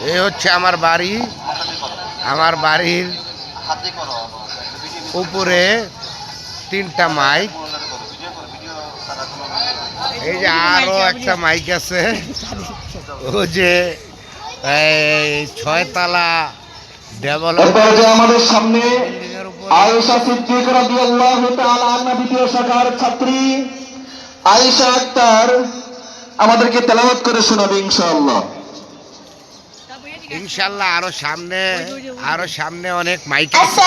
এই হচ্ছে আমার বাড়ি। আমার বাড়ির উপরে 3টা মাইক। এই যে আরো একটা মাইক আছে, ও যে 6 তলা যে আমাদের সামনে আয়েশা সিদ্দিকা রাদিয়াল্লাহু তাআলা আনহা দ্বিতীয় শাখার ছাত্রী আয়েশা আক্তার আমাদেরকে তেলাওয়াত করে শোনাবে ইনশাআল্লাহ। ইনশাআল্লাহ আরো সামনে অনেক মাইক আছে।